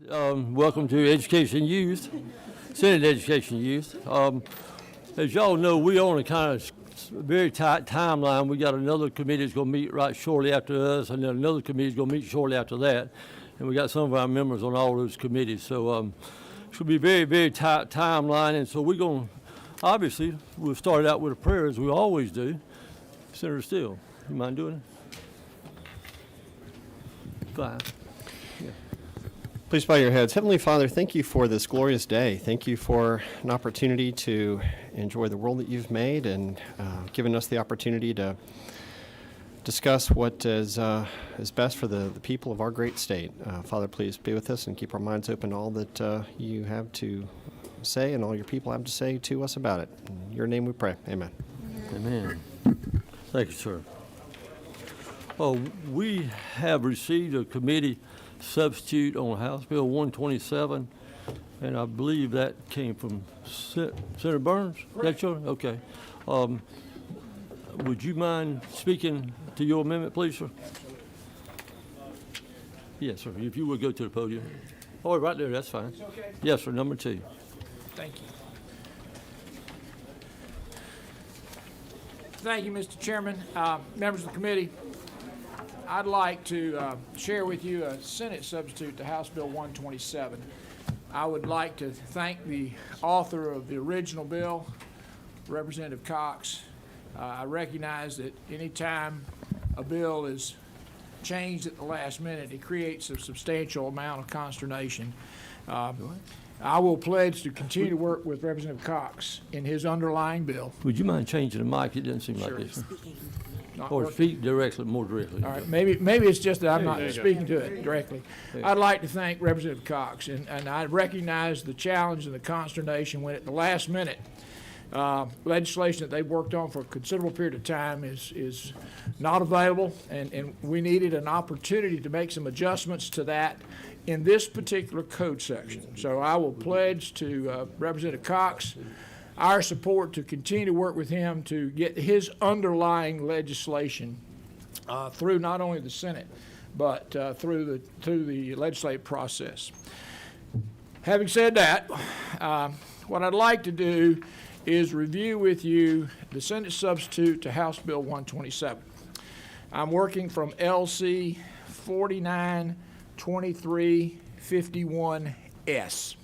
Welcome to Education Youth, Senate Education Youth. As y'all know, we on a kind of very tight timeline. We got another committee that's going to meet right shortly after us, and then another committee is going to meet shortly after that. And we got some of our members on all those committees. So it's going to be a very, very tight timeline. And so we're going to, obviously, we'll start out with a prayer as we always do. Senator Steele, you mind doing it? Fine. Please bow your heads. Heavenly Father, thank you for this glorious day. Thank you for an opportunity to enjoy the world that you've made and given us the opportunity to discuss what is best for the people of our great state. Father, please be with us and keep our minds open to all that you have to say and all your people have to say to us about it. In your name we pray. Amen. Amen. Thank you, sir. Well, we have received a committee substitute on House Bill 127, and I believe that came from Senator Burns. That's your okay. Would you mind speaking to your amendment, please, sir? Yes, sir. If you would go to the podium. Oh, right there. That's fine. Okay. Yes, sir. Number 2. Thank you. Thank you, Mr. Chairman. Members of the committee, I'd like to share with you a Senate substitute to House Bill 127. I would like to thank the author of the original bill, Representative Cox. I recognize that any time a bill is changed at the last minute, it creates a substantial amount of consternation. I will pledge to continue to work with Representative Cox in his underlying bill. Would you mind changing the mic? It doesn't seem like this. Or speak directly, more directly. All right, maybe it's just that I'm not speaking to it directly. I'd like to thank Representative Cox, and I recognize the challenge and the consternation when at the last minute, legislation that they've worked on for a considerable period of time is not available, and we needed an opportunity to make some adjustments to that in this particular code section. So I will pledge to Representative Cox our support to continue to work with him to get his underlying legislation through not only the Senate, but through the legislative process. Having said that, what I'd like to do is review with you the Senate substitute to House Bill 127. I'm working from LC 492351S.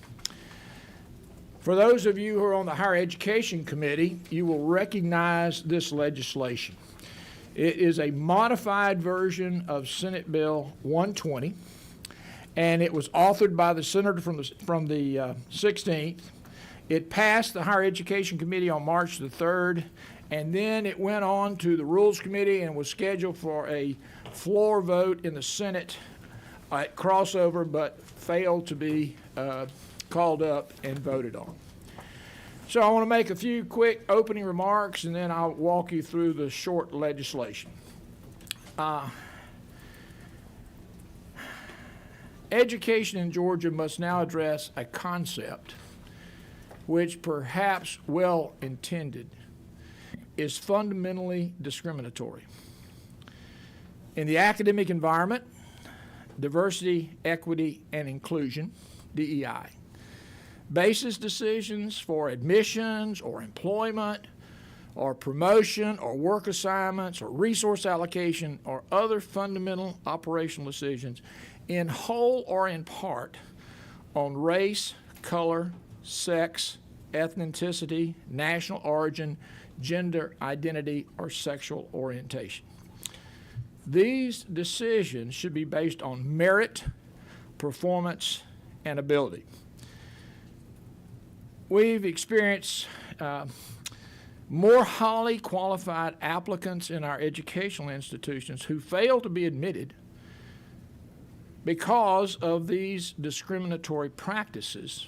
For those of you who are on the Higher Education Committee, you will recognize this legislation. It is a modified version of Senate Bill 120, and it was authored by the senator from the 16th. It passed the Higher Education Committee on March the 3rd, and then it went on to the Rules Committee and was scheduled for a floor vote in the Senate at crossover, but failed to be called up and voted on. So I want to make a few quick opening remarks, and then I'll walk you through the short legislation. Education in Georgia must now address a concept which, perhaps well intended, is fundamentally discriminatory. In the academic environment, diversity, equity, and inclusion, DEI, basis decisions for admissions or employment or promotion or work assignments or resource allocation or other fundamental operational decisions in whole or in part on race, color, sex, ethnicity, national origin, gender identity, or sexual orientation. These decisions should be based on merit, performance, and ability. We've experienced more highly qualified applicants in our educational institutions who fail to be admitted because of these discriminatory practices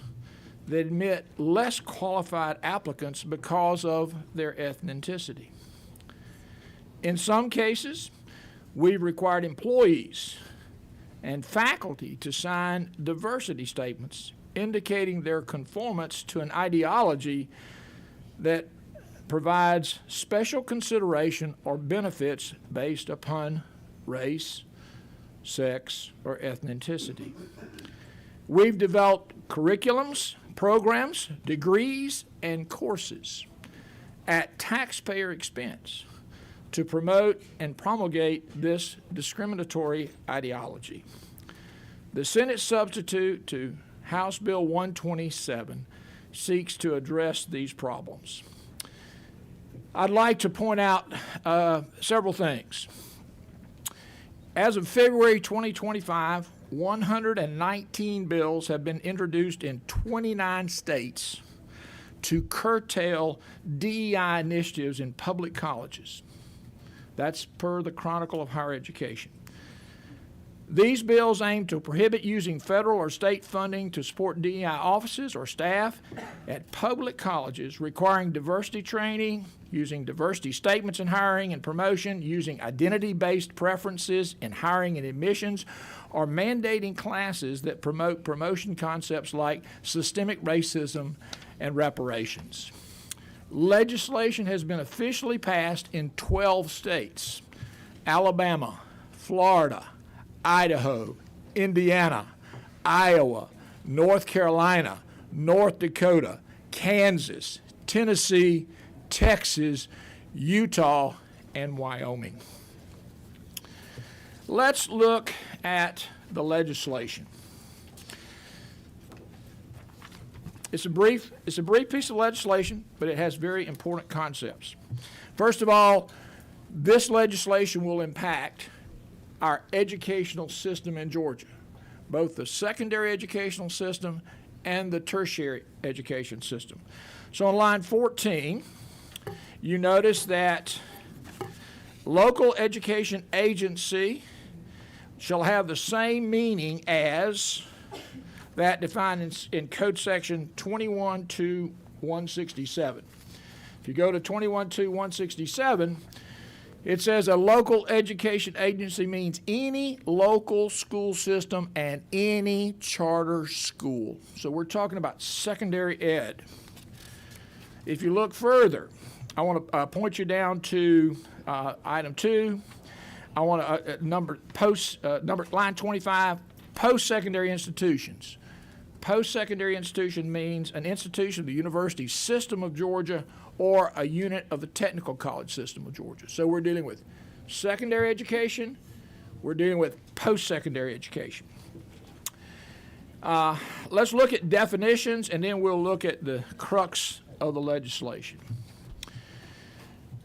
that admit less qualified applicants because of their ethnicity. In some cases, we've required employees and faculty to sign diversity statements indicating their conformance to an ideology that provides special consideration or benefits based upon race, sex, or ethnicity. We've developed curriculums, programs, degrees, and courses at taxpayer expense to promote and promulgate this discriminatory ideology. The Senate substitute to House Bill 127 seeks to address these problems. I'd like to point out several things. As of February 2025, 119 bills have been introduced in 29 states to curtail DEI initiatives in public colleges. That's per the Chronicle of Higher Education. These bills aim to prohibit using federal or state funding to support DEI offices or staff at public colleges, requiring diversity training, using diversity statements in hiring and promotion, using identity-based preferences in hiring and admissions, or mandating classes that promote promotion concepts like systemic racism and reparations. Legislation has been officially passed in 12 states: Alabama, Florida, Idaho, Indiana, Iowa, North Carolina, North Dakota, Kansas, Tennessee, Texas, Utah, and Wyoming. Let's look at the legislation. It's a brief piece of legislation, but it has very important concepts. First of all, this legislation will impact our educational system in Georgia, both the secondary educational system and the tertiary education system. So on line 14, you notice that local education agency shall have the same meaning as that defined in Code Section 21-167. If you go to 21-167, it says a local education agency means any local school system and any charter school. So we're talking about secondary ed. If you look further, I want to point you down to item 2. I want to number line 25, post-secondary institutions. Post-secondary institution means an institution of the university system of Georgia or a unit of the technical college system of Georgia. So we're dealing with secondary education, we're dealing with post-secondary education. Let's look at definitions, and then we'll look at the crux of the legislation.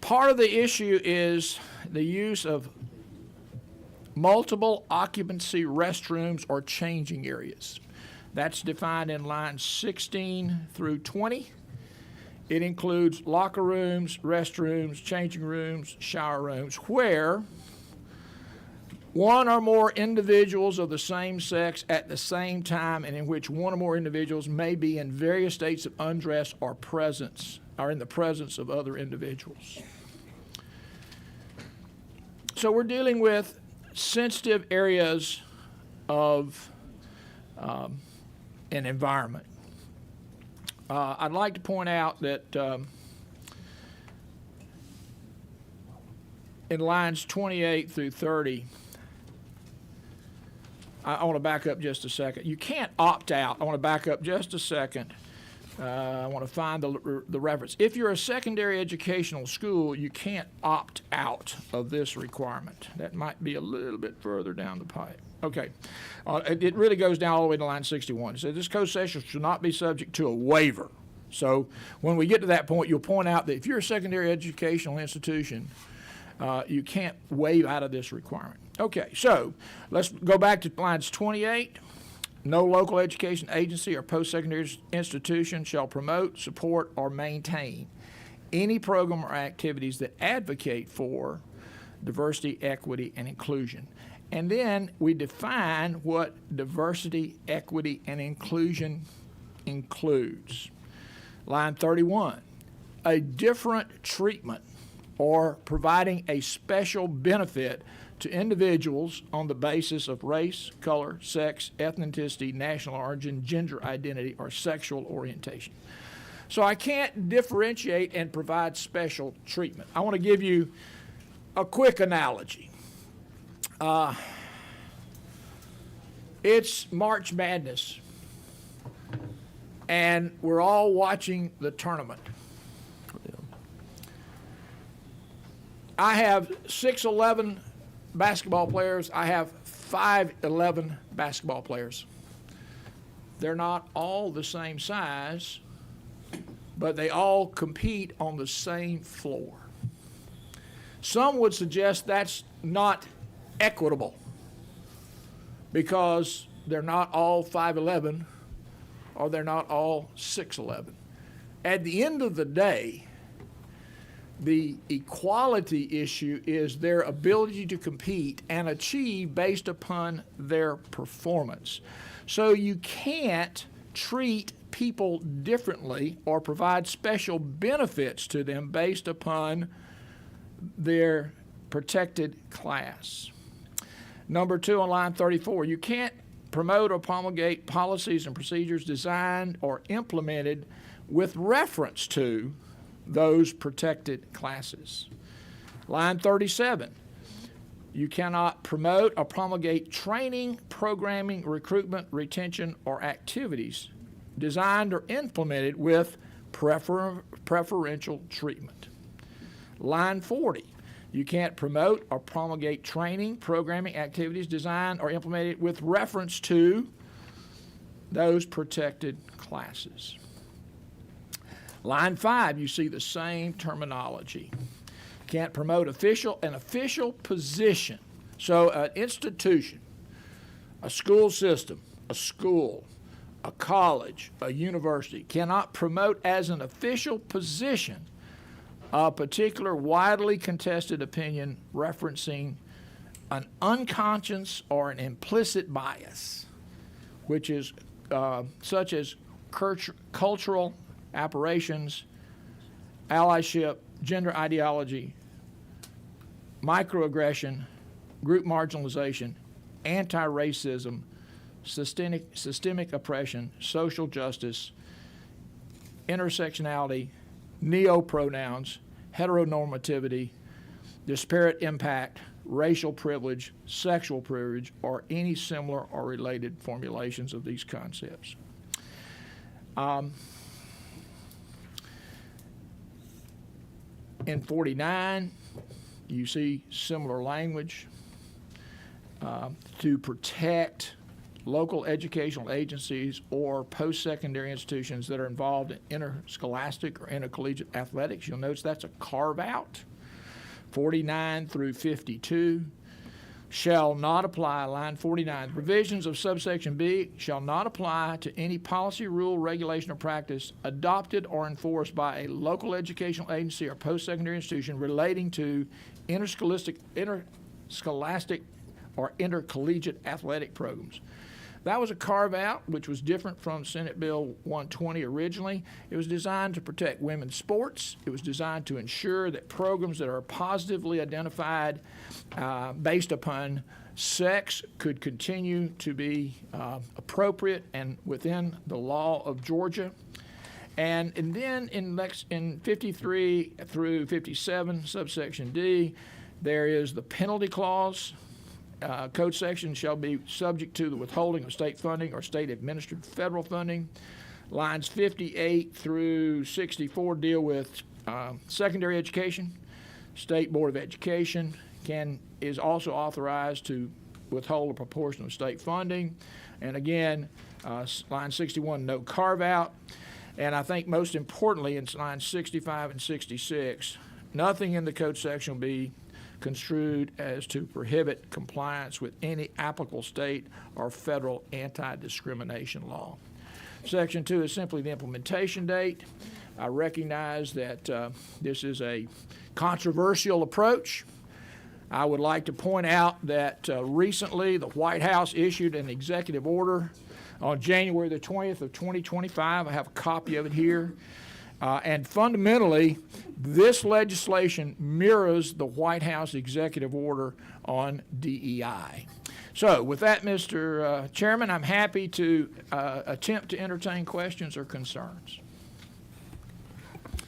Part of the issue is the use of multiple occupancy restrooms or changing areas. That's defined in lines 16 through 20. It includes locker rooms, restrooms, changing rooms, shower rooms, where one or more individuals of the same sex at the same time, and in which one or more individuals may be in various states of undress or presence, or in the presence of other individuals. So we're dealing with sensitive areas of an environment. I'd like to point out that in lines 28 through 30, I want to back up just a second. You can't opt out. I want to back up just a second. I want to find the reference. If you're a secondary educational school, you can't opt out of this requirement. That might be a little bit further down the pipe. Okay. It really goes down all the way to line 61. It says this code section should not be subject to a waiver. So when we get to that point, you'll point out that if you're a secondary educational institution, you can't waive out of this requirement. Okay, so let's go back to lines 28. No local education agency or post-secondary institution shall promote, support, or maintain any program or activities that advocate for diversity, equity, and inclusion. And then we define what diversity, equity, and inclusion includes. Line 31, a different treatment or providing a special benefit to individuals on the basis of race, color, sex, ethnicity, national origin, gender identity, or sexual orientation. So I can't differentiate and provide special treatment. I want to give you a quick analogy. It's March Madness. and we're all watching the tournament. I have 6'11" basketball players. I have 5'11" basketball players. They're not all the same size, but they all compete on the same floor. Some would suggest that's not equitable because they're not all 5'11" or they're not all 6'11". At the end of the day, the equality issue is their ability to compete and achieve based upon their performance. So you can't treat people differently or provide special benefits to them based upon their protected class. Number 2 on line 34, you can't promote or promulgate policies and procedures designed or implemented with reference to those protected classes. Line 37, you cannot promote or promulgate training, programming, recruitment, retention, or activities designed or implemented with preferential treatment. Line 40, you can't promote or promulgate training, programming, activities designed or implemented with reference to those protected classes. Line 5, you see the same terminology. Can't promote an official position. So an institution, a school system, a school, a college, a university cannot promote as an official position a particular widely contested opinion referencing an unconscious or an implicit bias, which is such as cultural aberrations, allyship, gender ideology, microaggression, group marginalization, anti-racism, systemic oppression, social justice, intersectionality, neo-pronouns, heteronormativity, disparate impact, racial privilege, sexual privilege, or any similar or related formulations of these concepts. In 49, you see similar language to protect local educational agencies or post-secondary institutions that are involved in interscholastic or intercollegiate athletics. You'll notice that's a carve-out. 49 through 52 shall not apply. Line 49, the provisions of subsection B shall not apply to any policy, rule, regulation, or practice adopted or enforced by a local educational agency or post-secondary institution relating to interscholastic or intercollegiate athletic programs. That was a carve-out, which was different from Senate Bill 120 originally. It was designed to protect women's sports. It was designed to ensure that programs that are positively identified based upon sex could continue to be appropriate and within the law of Georgia. And then in 53 through 57, subsection D, there is the penalty clause. Code section shall be subject to the withholding of state funding or state-administered federal funding. Lines 58 through 64 deal with secondary education. State Board of Education is also authorized to withhold a proportion of state funding. And again, line 61, no carve-out. And I think most importantly, in lines 65 and 66, nothing in the code section will be construed as to prohibit compliance with any applicable state or federal anti-discrimination law. Section 2 is simply the implementation date. I recognize that this is a controversial approach. I would like to point out that recently the White House issued an executive order on January the 20th of 2025. I have a copy of it here. And fundamentally, this legislation mirrors the White House executive order on DEI. So with that, Mr. Chairman, I'm happy to attempt to entertain questions or concerns.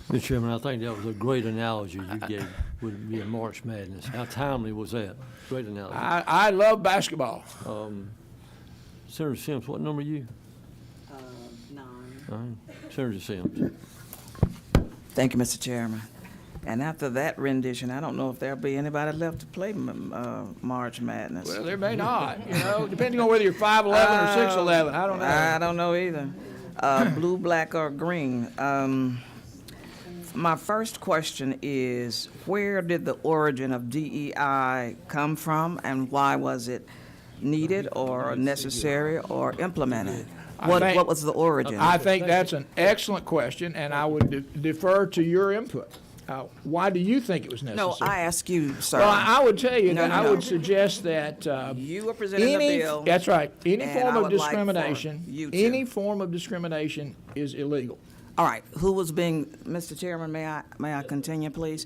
Mr. Chairman, I think that was a great analogy you gave would be a March Madness. How timely was that? Great analogy. I love basketball. Senator Sims, what number are you? 9. Senator Sims. Thank you, Mr. Chairman. And after that rendition, I don't know if there'll be anybody left to play March Madness. Well, there may not, depending on whether you're 5'11" or 6'11", I don't know. I don't know either. Blue, black, or green. My first question is, where did the origin of DEI come from, and why was it needed or necessary or implemented? What was the origin? I think that's an excellent question, and I would defer to your input. Why do you think it was necessary? No, I ask you, sir. Well, I would tell you No, that no, I no. would suggest that You were presenting the bill. That's right. Any and form I of would like for discrimination, you to- any form of discrimination is illegal. All right, who was being, Mr. Chairman, may I continue, please?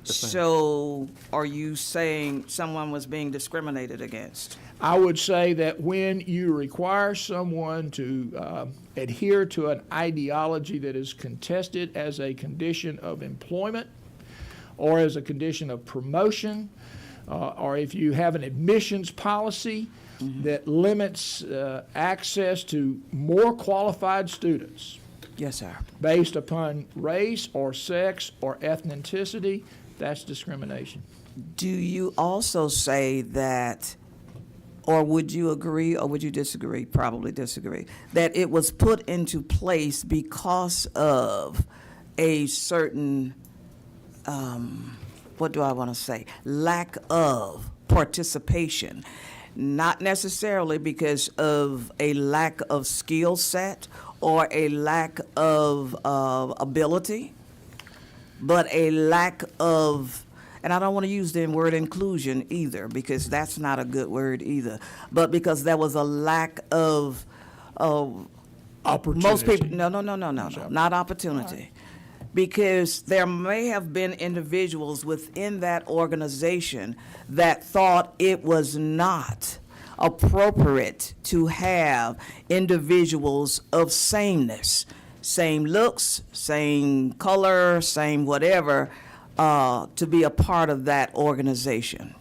So are you saying someone was being discriminated against? I would say that when you require someone to adhere to an ideology that is contested as a condition of employment or as a condition of promotion, or if you have an admissions policy that limits access to more qualified students Yes, sir. based upon race or sex or ethnicity, that's discrimination. Do you also say that, or would you agree or would you disagree, probably disagree, that it was put into place because of a certain, what do I want to say, lack of participation, not necessarily because of a lack of skill set or a lack of ability, but a lack of, and I don't want to use the word inclusion either, because that's not a good word either, but because there was a lack of Opportunity. most people, no, not opportunity. Because there may have been individuals within that organization that thought it was not appropriate to have individuals of sameness, same looks, same color, same whatever, to be a part of that organization.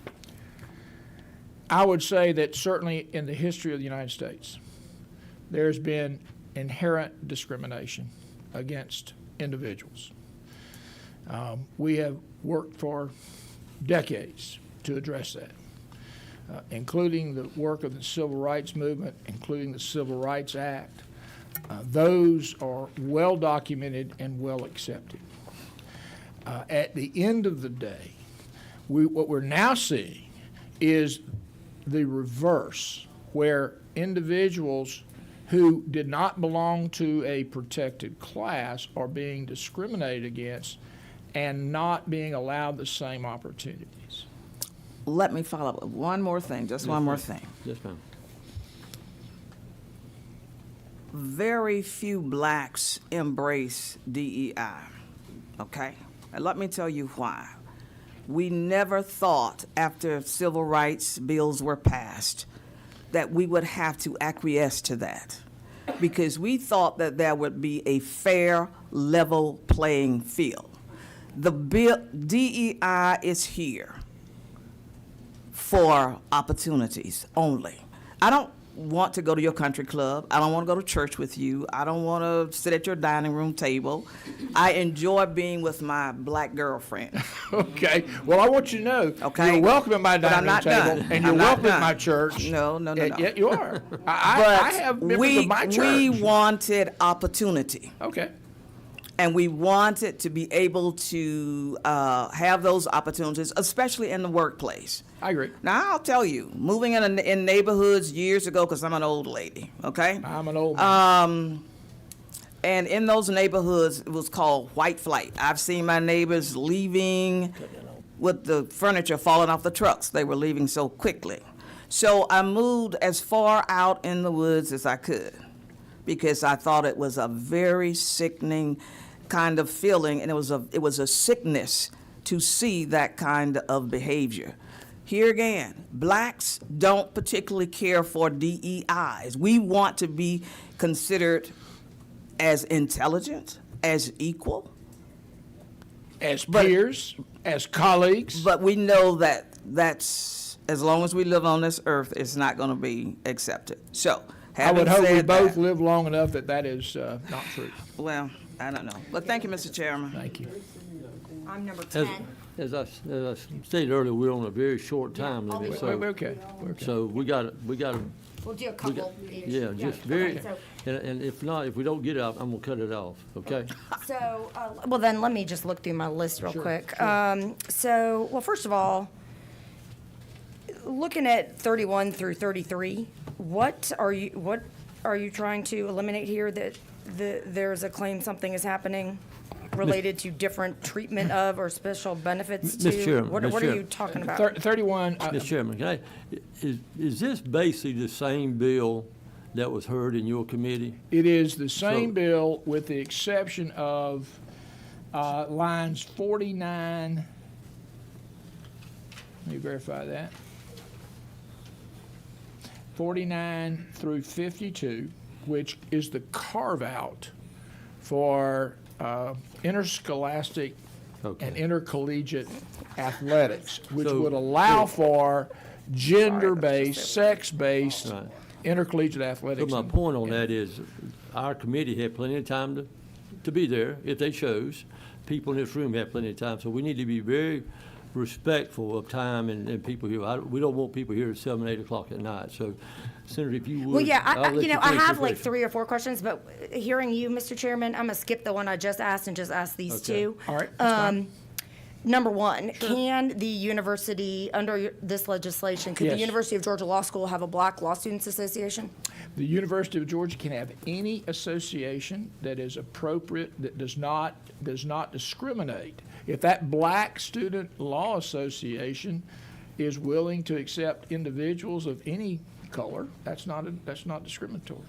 I would say that certainly in the history of the United States, there's been inherent discrimination against individuals. We have worked for decades to address that, including the work of the Civil Rights Movement, including the Civil Rights Act. Those are well documented and well accepted. At the end of the day, what we're now seeing is the reverse, where individuals who did not belong to a protected class are being discriminated against and not being allowed the same opportunities. Let me follow up with one more thing, just one more thing. Yes, ma'am. Very few blacks embrace DEI, okay? And let me tell you why. We never thought after civil rights bills were passed that we would have to acquiesce to that, because we thought that there would be a fair, level playing field. The bill, DEI is here for opportunities only. I don't want to go to your country club. I don't want to go to church with you. I don't want to sit at your dining room table. I enjoy being with my black girlfriend. Okay. Well, I want you to know, Okay. you're welcome at my But I'm dining room not table, done. and you're I'm not welcome at done. my church. No. Yeah, you are. I have members of my church. We wanted opportunity. Okay. And we wanted to be able to have those opportunities, especially in the workplace. I agree. Now, I'll tell you, moving in neighborhoods years ago, because I'm an old lady, okay? I'm an old man. And in those neighborhoods, it was called white flight. I've seen my neighbors leaving with the furniture falling off the trucks. They were leaving so quickly. So I moved as far out in the woods as I could, because I thought it was a very sickening kind of feeling, and it was a sickness to see that kind of behavior. Here again, blacks don't particularly care for DEIs. We want to be considered as intelligent, as equal, As peers, as colleagues. but we know that that's, as long as we live on this earth, it's not going to be accepted. So I would Having hope we said both that- live long enough that is not true. Well, I don't know. But thank you, Mr. Chairman. Thank you. I'm number As, 10. as I stated earlier, we're on a very short time limit, We're so, okay. We're okay. so we gotta, We'll do a couple. each. yeah, just very, Okay, and if not, if we don't get it out, I'm gonna cut it off, okay? So, well, then let me just look through my list real Sure, quick. Well, first of all, looking at 31 through 33, what are you trying to eliminate here? That there's a claim something is happening related to different treatment of or special benefits to? Mr. Chairman, What Mr. are you Chairman. talking about? 31, Mr. Chairman, can is this basically the same bill that was heard in your committee? it is the same So- bill with the exception of lines 49, let me verify that, 49 through 52, which is the carve-out for interscholastic Okay. and intercollegiate athletics, which So- would allow for gender-based, sex-based Right. intercollegiate So athletics. my point on that is, our committee had plenty of time to be there if they chose. People in this room had plenty of time, so we need to be very respectful of time and people here. We don't want people here at 7, 8 o'clock at night, so Senator, if you would. Well, yeah, I'll let I finish your have like question. 3 or 4 questions, but hearing you, Mr. Chairman, I'm gonna skip the one I just asked and just ask these Okay. two. All right, that's fine. Number one, can the university, under this legislation, could the Yes. University of Georgia Law School have a Black Law Students Association? The University of Georgia can have any association that is appropriate, that does not discriminate. If that Black Student Law Association is willing to accept individuals of any color, that's not discriminatory.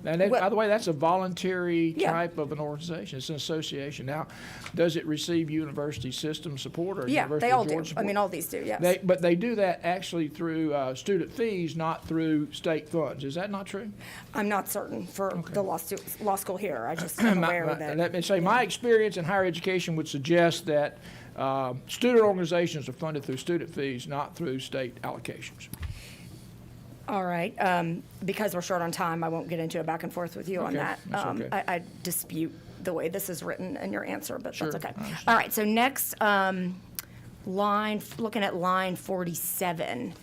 And that, Well- by the way, that's a voluntary Yeah. type of an organization. It's an association. Now, does it receive university system support or Yeah, University they of all do. Georgia support? I mean, all these do, yes. But they do that actually through student fees, not through state funds. Is that not true? I'm not certain for the law school here. I just am aware that. Let me say, my experience in higher education would suggest that student organizations are funded through student fees, not through state allocations. All right, because we're short on time, I won't get into a back and forth with you on Okay, that. that's okay. I dispute the way this is written in your answer, but Sure, that's okay. I understand. All right, so next, looking at line 47,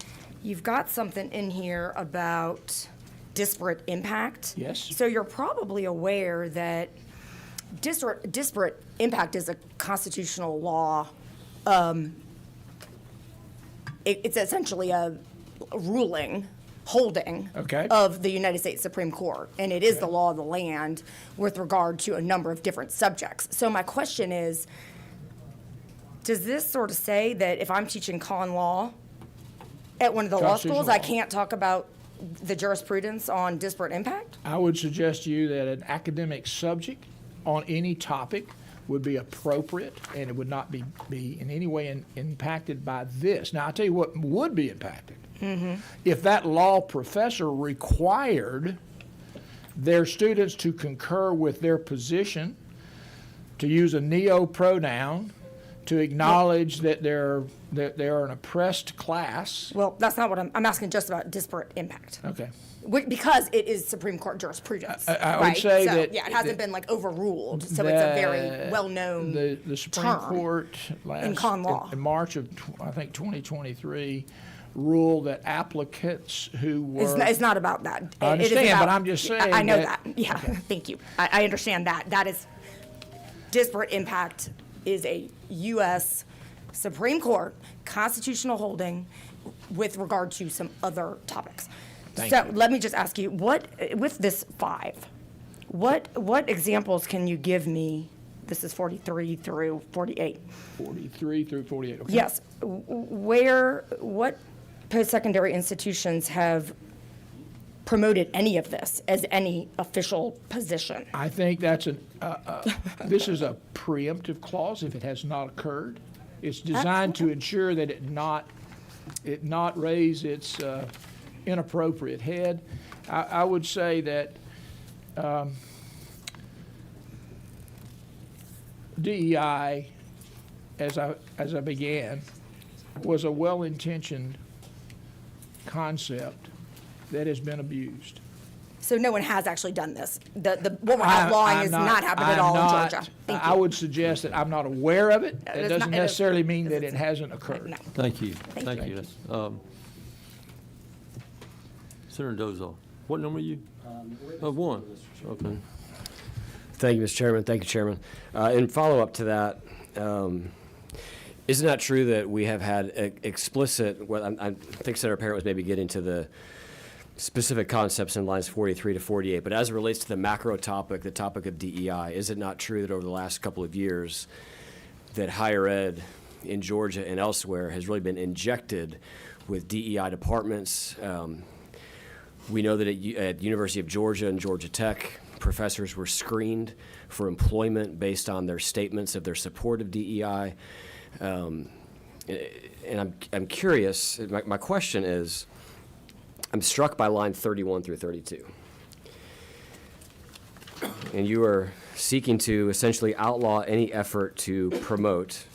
you've got something in here about disparate impact. Yes. So you're probably aware that disparate impact is a constitutional law. It's essentially a ruling, holding Okay. of the United States Supreme Court, and it is the law of the land with regard to a number of different subjects. So my question is, does this sort of say that if I'm teaching con law at one of the law schools, I Constitutional law. can't talk about the jurisprudence on disparate impact? I would suggest to you that an academic subject on any topic would be appropriate, and it would not be in any way impacted by this. Now, I'll tell you what would be impacted. If that law professor required their students to concur with their position, to use a neo pronoun, to acknowledge that they're an oppressed class. Well, that's not what I'm asking, just about disparate impact. Okay. Because it is Supreme Court jurisprudence, I would right? say So, that- yeah, it hasn't been like overruled, so it's a very well-known The Supreme term Court last con law. in March of I think 2023 ruled that applicants who were It's not about that. I It is understand, but about- I'm just I saying know that- that, yeah, thank you. I understand that. That is, disparate impact is a U.S. Supreme Court constitutional holding with regard to some other topics. Thank So you. let me just ask you, with this 5, what examples can you give me? This is 43 through 48. 43 through 48. Okay. Yes, what post-secondary institutions have promoted any of this as any official position? I think that's this is a preemptive clause if it has not occurred. It's designed to ensure that it not raise its inappropriate head. I would say that DEI, as I began, was a well-intentioned concept that has been abused. So no one has actually done this. What we're outlawing is not happened at all in Georgia. Thank I you. would suggest that I'm not aware of it. It It's doesn't not- necessarily mean that it hasn't occurred. No. Thank you. Thank Thank you. you. Senator Dozal, what number are you? One. Okay. Thank you, Mr. Chairman. Thank you, Chairman. In follow-up to that, isn't that true that we have had explicit, well, I think Senator Parent was maybe getting to the specific concepts in lines 43 to 48, but as it relates to the macro topic, the topic of DEI, is it not true that over the last couple of years that higher ed in Georgia and elsewhere has really been injected with DEI departments? We know that at University of Georgia and Georgia Tech, professors were screened for employment based on their statements of their support of DEI. And I'm curious, my question is, I'm struck by line 31 through 32. And you are seeking to essentially outlaw any effort to promote,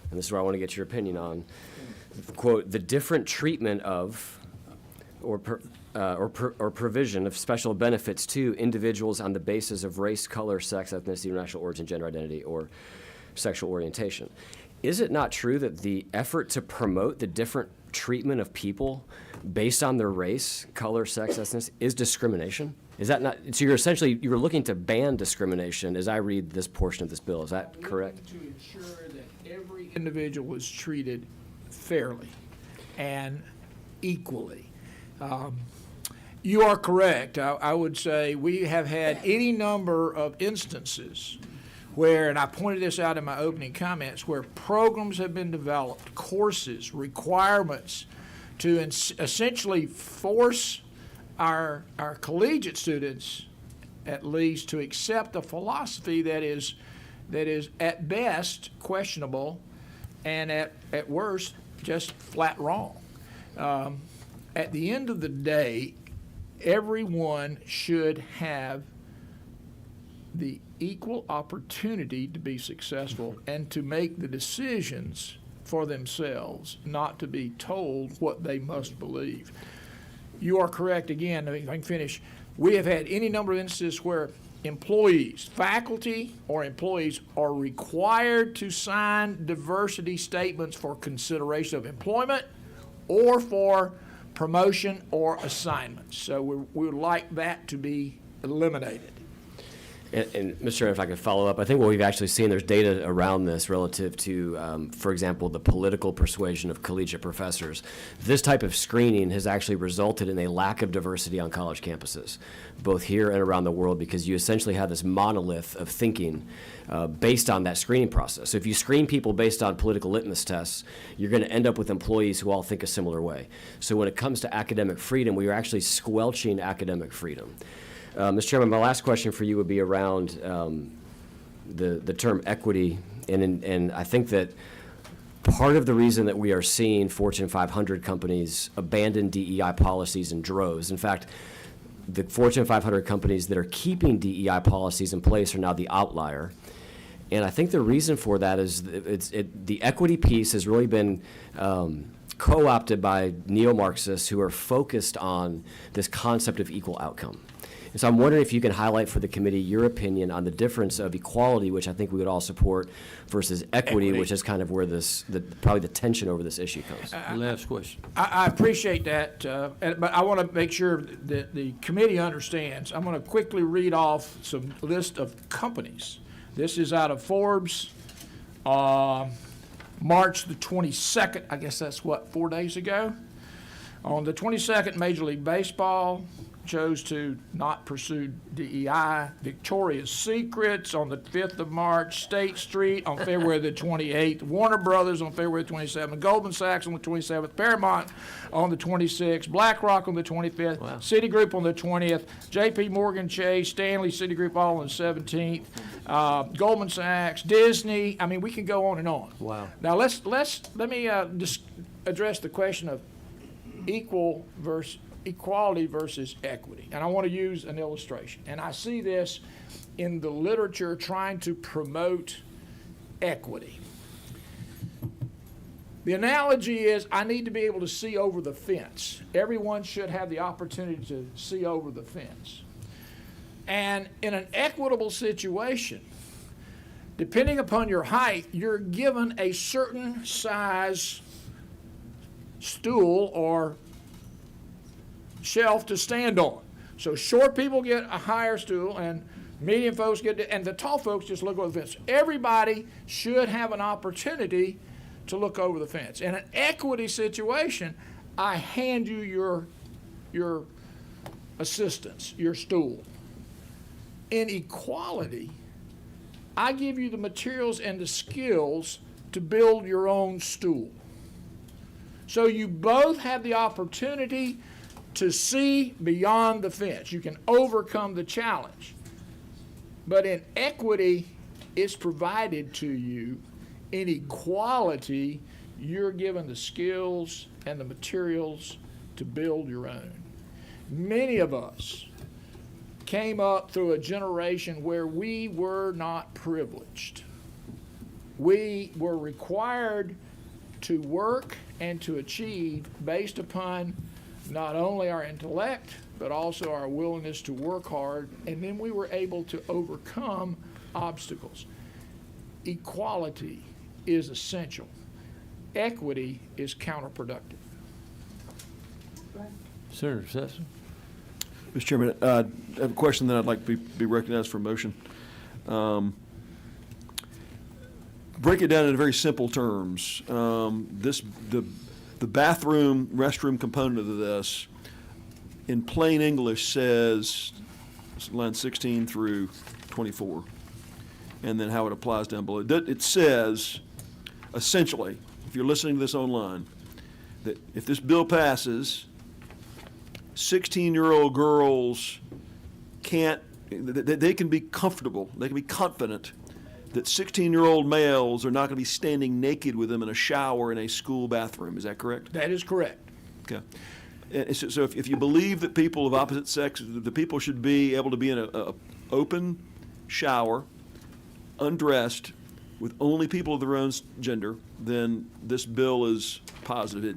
and this is where I want to get your opinion on, quote, the different treatment of or provision of special benefits to individuals on the basis of race, color, sex, ethnicity, national origin, gender identity, or sexual orientation. Is it not true that the effort to promote the different treatment of people based on their race, color, sex, ethnicity is discrimination? Is that not, so you're looking to ban discrimination as I read this portion of this bill, is that correct? To ensure that every individual is treated fairly and equally. You are correct. I would say we have had any number of instances where, and I pointed this out in my opening comments, where programs have been developed, courses, requirements to essentially force our collegiate students, at least, to accept a philosophy that is at best questionable and at worst just flat wrong. At the end of the day, everyone should have the equal opportunity to be successful and to make the decisions for themselves, not to be told what they must believe. You are correct again, if I can finish. We have had any number of instances where employees, faculty or employees, are required to sign diversity statements for consideration of employment or for promotion or assignments. So we would like that to be eliminated. And Mr. Chairman, if I could follow up, I think what we've actually seen, there's data around this relative to, for example, the political persuasion of collegiate professors. This type of screening has actually resulted in a lack of diversity on college campuses, both here and around the world, because you essentially have this monolith of thinking based on that screening process. So if you screen people based on political litmus tests, you're going to end up with employees who all think a similar way. So when it comes to academic freedom, we are actually squelching academic freedom. Mr. Chairman, my last question for you would be around the term equity, and I think that part of the reason that we are seeing Fortune 500 companies abandon DEI policies in droves, in fact, the Fortune 500 companies that are keeping DEI policies in place are now the outlier. And I think the reason for that is the equity piece has really been co-opted by neo-Marxists who are focused on this concept of equal outcome. And so I'm wondering if you can highlight for the committee your opinion on the difference of equality, which I think we would all support, versus equity. Which is kind of where probably the tension over this issue comes. Last question. I appreciate that, but I want to make sure that the committee understands. I'm going to quickly read off some list of companies. This is out of Forbes, March the 22nd. I guess that's 4 days ago. On the 22nd, Major League Baseball chose to not pursue DEI. Victoria's Secrets on the 5th of March, State Street on February the 28th, Warner Brothers on February the 27th, Goldman Sachs on the 27th, Paramount on the 26th, BlackRock on the 25th, Wow. Citigroup on the 20th, JP Morgan Chase, Stanley, Citigroup all on the 17th, Goldman Sachs, Disney. I mean, we can go on and on. Wow. Now let me just address the question of equality versus equity. And I want to use an illustration. And I see this in the literature trying to promote equity. The analogy is I need to be able to see over the fence. Everyone should have the opportunity to see over the fence. And in an equitable situation, depending upon your height, you're given a certain size stool or shelf to stand on. So short people get a higher stool, and medium folks and the tall folks just look over the fence. Everybody should have an opportunity to look over the fence. In an equity situation, I hand you your assistance, your stool. In equality, I give you the materials and the skills to build your own stool. So you both have the opportunity to see beyond the fence. You can overcome the challenge. But in equity, it's provided to you. In equality, you're given the skills and the materials to build your own. Many of us came up through a generation where we were not privileged. We were required to work and to achieve based upon not only our intellect, but also our willingness to work hard, and then we were able to overcome obstacles. Equality is essential. Equity is counterproductive. Senator Sessom? Mr. Chairman, I have a question that I'd like to be recognized for motion. Break it down in very simple terms. The bathroom, restroom component of this, in plain English, says line 16 through 24, and then how it applies down below. It says, essentially, if you're listening to this online, that if this bill passes, 16-year-old girls they can be comfortable, they can be confident that 16-year-old males are not going to be standing naked with them in a shower in a school bathroom. Is that correct? That is correct. Okay. And so if you believe that people of opposite sex, the people should be able to be in a open shower, undressed, with only people of their own gender, then this bill is positive.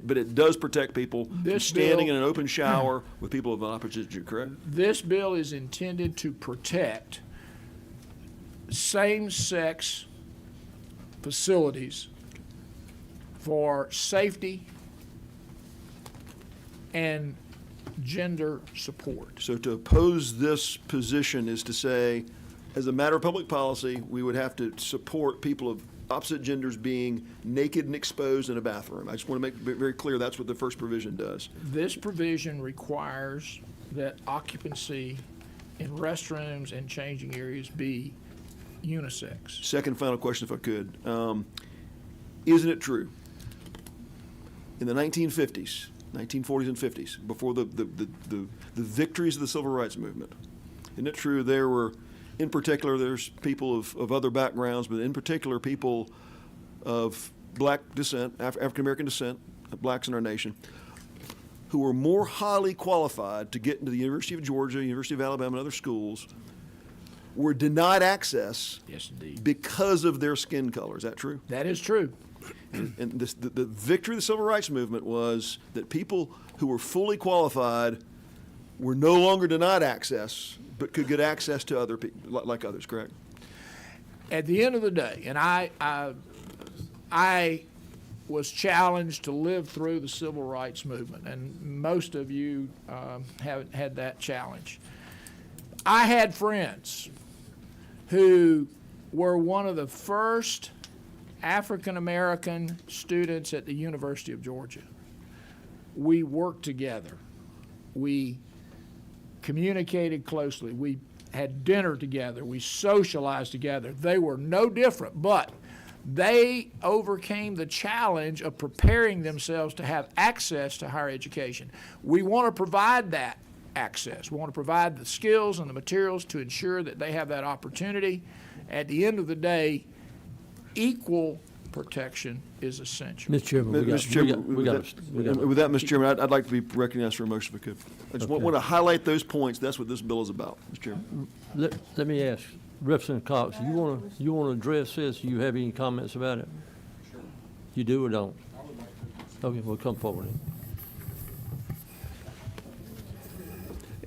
But it does protect people from standing in an open shower with people of opposite gender, correct? This bill is intended to protect same-sex facilities for safety and gender support. So to oppose this position is to say, as a matter of public policy, we would have to support people of opposite genders being naked and exposed in a bathroom. I just want to make it very clear that's what the first provision does. This provision requires that occupancy in restrooms and changing areas be unisex. Second final question, if I could. Isn't it true in the 1940s and 50s, before the victories of the civil rights movement, isn't it true there were, in particular, there's people of other backgrounds, but in particular people of black descent, African-American descent, blacks in our nation, who were more highly qualified to get into the University of Georgia, University of Alabama, and other schools, were denied access, Yes, indeed. because of their skin color. Is that true? That is true. And the victory of the civil rights movement was that people who were fully qualified were no longer denied access, but could get access to other people, like others, correct? At the end of the day, and I was challenged to live through the civil rights movement, and most of you haven't had that challenge. I had friends who were one of the first African-American students at the University of Georgia. We worked together. We communicated closely. We had dinner together. We socialized together. They were no different, but they overcame the challenge of preparing themselves to have access to higher education. We want to provide that access. We want to provide the skills and the materials to ensure that they have that opportunity. At the end of the day, equal protection is essential. Mr. Chairman, With that, Mr. Chairman, I'd like to be recognized for a motion if I could. I just want to highlight those points. That's what this bill is about, Mr. Chairman. let me ask, Representative Cox, you want to address this? Do you have any comments about it? You do or don't? Okay, well, come forward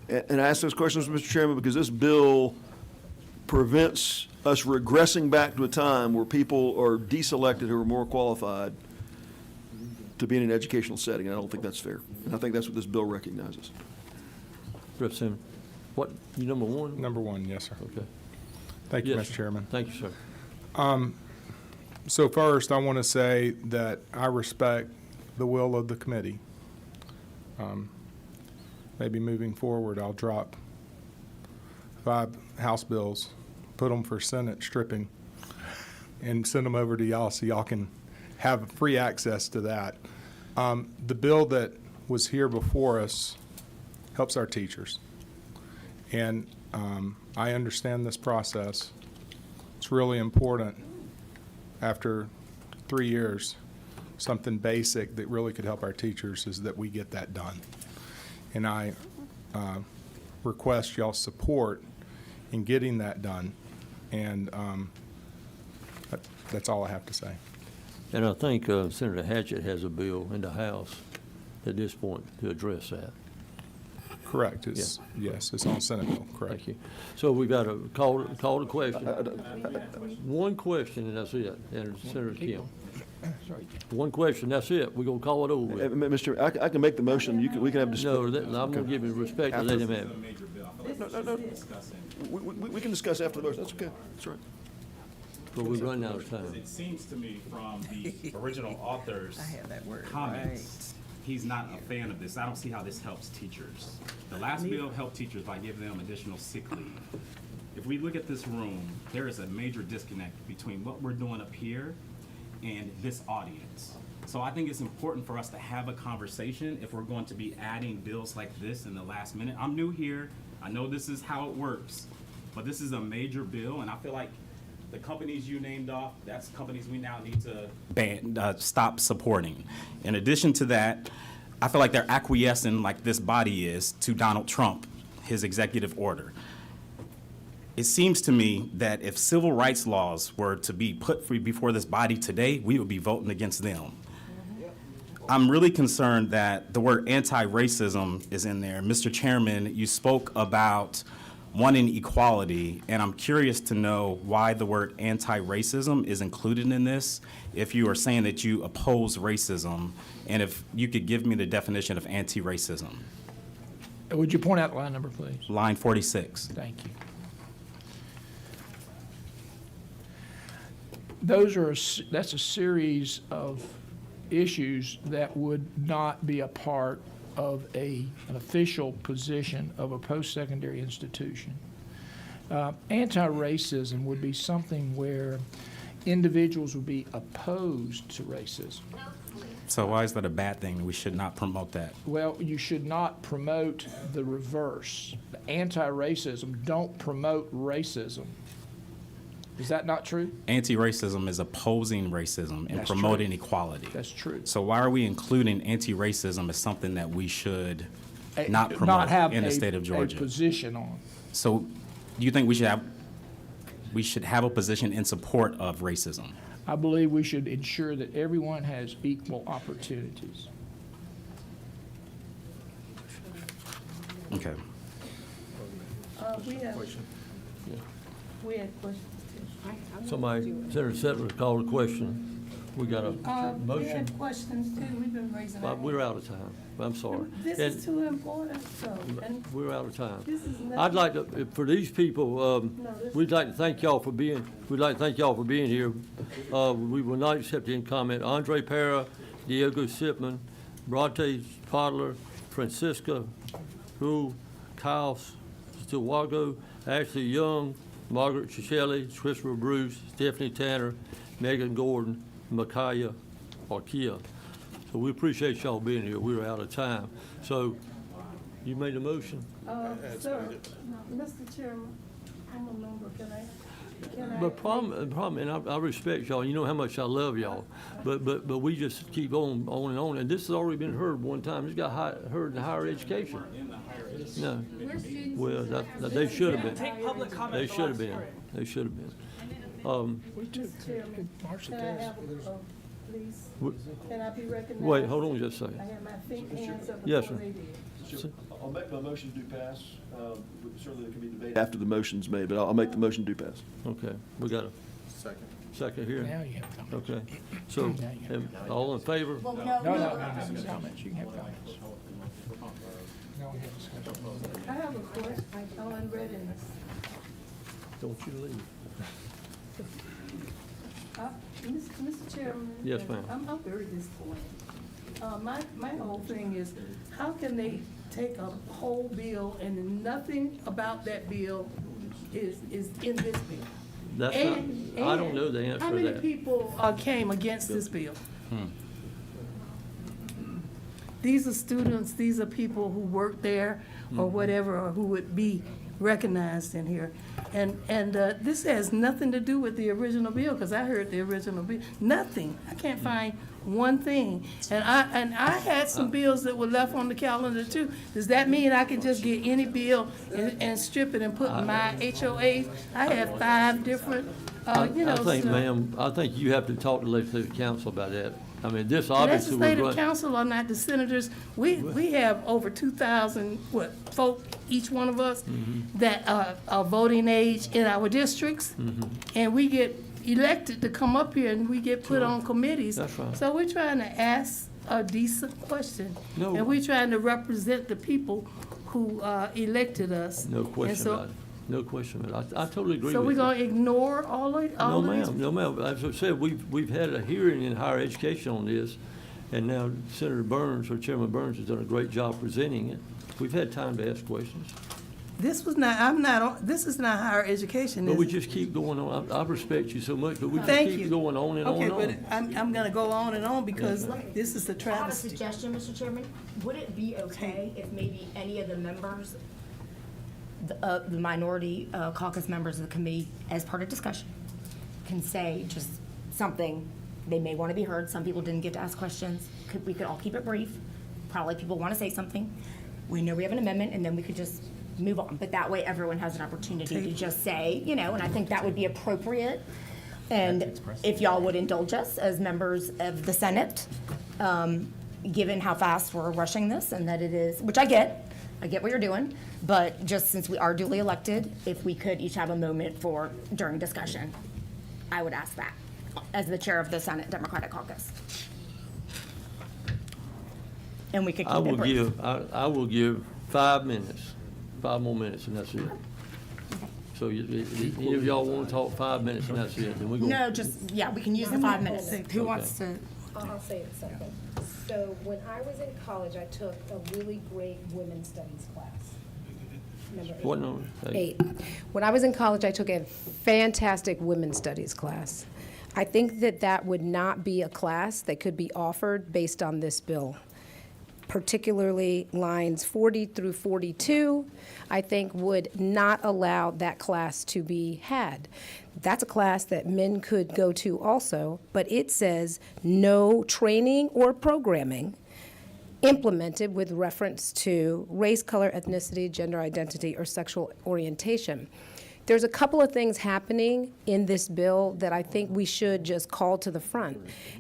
then. And I ask those questions, Mr. Chairman, because this bill prevents us regressing back to a time where people are deselected who are more qualified to be in an educational setting, and I don't think that's fair. And I think that's what this bill recognizes. Representative, what, you number one? Number one, yes, sir. Okay. Thank you, Yes. Mr. Chairman. Thank you, sir. So first, I want to say that I respect the will of the committee. Maybe moving forward, I'll drop 5 House bills, put them for Senate stripping, and send them over to y'all so y'all can have free access to that. The bill that was here before us helps our teachers. And I understand this process. It's really important after 3 years, something basic that really could help our teachers is that we get that done. And I request y'all's support in getting that done. And that's all I have to say. And I think Senator Hatchett has a bill in the House at this point to address that. Correct. Yes, it's on Senate bill, correct. Thank you. So we got to call the question. One question and that's it. And Senator Kim. Sorry. One question, that's it. We're going to call it over with. Mr. I can make the motion. We can have No, I'm going to give him respect to let him have it. No. We can discuss after the motion. That's okay. That's right. But we're running out of time. It seems to me from the original author's comments, he's not a fan of this. I don't see how this helps teachers. The last bill helped teachers by giving them additional sick leave. If we look at this room, there is a major disconnect between what we're doing up here and this audience. So I think it's important for us to have a conversation if we're going to be adding bills like this in the last minute. I'm new here. I know this is how it works, but this is a major bill, and I feel like the companies you named off, that's companies we now need to stop supporting. In addition to that, I feel like they're acquiescing, like this body is, to Donald Trump, his executive order. It seems to me that if civil rights laws were to be put before this body today, we would be voting against them. I'm really concerned that the word anti-racism is in there. Mr. Chairman, you spoke about wanting equality, and I'm curious to know why the word anti-racism is included in this, if you are saying that you oppose racism, and if you could give me the definition of anti-racism. Would you point out line number, please? Line 46. Thank you. That's a series of issues that would not be a part of an official position of a post-secondary institution. Anti-racism would be something where individuals would be opposed to racism. So why is that a bad thing? We should not promote that. Well, you should not promote the reverse. Anti-racism don't promote racism. Is that not true? Anti-racism is opposing racism and That's promoting true. equality. That's true. So why are we including anti-racism as something that we should not promote Not have in the state of a Georgia? position on. So do you think we should have a position in support of racism? I believe we should ensure that everyone has equal opportunities. Okay. We had questions too. Somebody, Senator Settler called a question. We got a We motion. had questions too. We've been raising our But we're hands. out of time. I'm sorry. This And is too important, so, and we're out of time. this is nothing. I'd like to, for these people, we'd like to thank y'all for being here. We will not accept any comment. Andre Para, Diego Sipman, Bronte Podler, Francisca Rule, Kyle Stiwago, Ashley Young, Margaret Chishelli, Christopher Bruce, Stephanie Tanner, Megan Gordon, Micaiah Arkia. So we appreciate y'all being here. We were out of time. So you made a motion? Sir, Mr. Chairman, I'm a member, can I? The problem, and I respect y'all, you know how much I love y'all, but we just keep on and on, and this has already been heard one time. It's got heard in higher education. No, well, they should have been. They should have been. They should have been. We took, Chairman, Marcia can I Tess. have please? W- Can I be recognized? Wait, hold on just a I second. had my feet hands up Yes, before sir. they did. Sure. I'll make my motion do pass. Certainly there can be debate after the motion's made, but I'll make the motion do pass. Okay, we got a second here? Now you have comments. Okay, so, all in favor? No, comments, you can have comments. No, we have discussion. I have a question on readiness. Don't you leave. Mr. Chairman? Yes, ma'am. I'm very disappointed. My whole thing is, how can they take a whole bill and nothing about that bill is in this bill? That's not, I don't know the answer How to many that. people came against this bill? These are students, these are people who work there or whatever, or who would be recognized in here. And this has nothing to do with the original bill, because I heard the original bill. Nothing. I can't find one thing. And I had some bills that were left on the calendar too. Does that mean I can just get any bill and strip it and put my HOAs? I have 5 different, I think, so- ma'am, I think you have to talk to legislative council about that. I mean, this Well, that's obviously the was state of run. council are not the senators. We have over 2,000, folk, each one of us, Mm-hmm. that are voting age in our districts. Mm-hmm. And we get elected to come up here and we get put on committees. That's right. So we're trying to ask a decent question. No. And we're trying to represent the people who elected us. No And question so- about it. No question about it. I totally agree So with we're you. gonna ignore all No, of these? ma'am, no, ma'am. As I said, we've had a hearing in higher education on this, and now Senator Burns, or Chairman Burns, has done a great job presenting it. We've had time to ask questions. This is not higher education, But is we it? just keep going on. I respect you so much, but we just Thank keep you. going on and on Okay, and but on. I'm gonna go on and on because this is a I have a travesty. suggestion, Mr. Chairman. Would it be okay if maybe any of the members, the minority caucus members of the committee, as part of discussion, can say just something, they may want to be heard, some people didn't get to ask questions, we could all keep it brief, probably people want to say something, we know we have an amendment, and then we could just move on, but that way everyone has an opportunity to just say, and I think that would be appropriate. And if y'all would indulge us as members of the Senate, given how fast we're rushing this and that it is, which I get what you're doing, but just since we are duly elected, if we could each have a moment during discussion, I would ask that, as the chair of the Senate Democratic Caucus. And we could I keep it will brief. I will give 5 minutes, 5 more minutes, and that's it. So any of y'all want to talk 5 minutes, and that's it, then we go. No, we can use the 5 minutes. Who wants to? I'll say something. So when I was in college, I took a really great women's studies class. Number 8. What number? 8. When I was in college, I took a fantastic women's studies class. I think that would not be a class that could be offered based on this bill. Particularly lines 40 through 42, I think would not allow that class to be had. That's a class that men could go to also, but it says no training or programming implemented with reference to race, color, ethnicity, gender identity, or sexual orientation. There's a couple of things happening in this bill that I think we should just call to the front.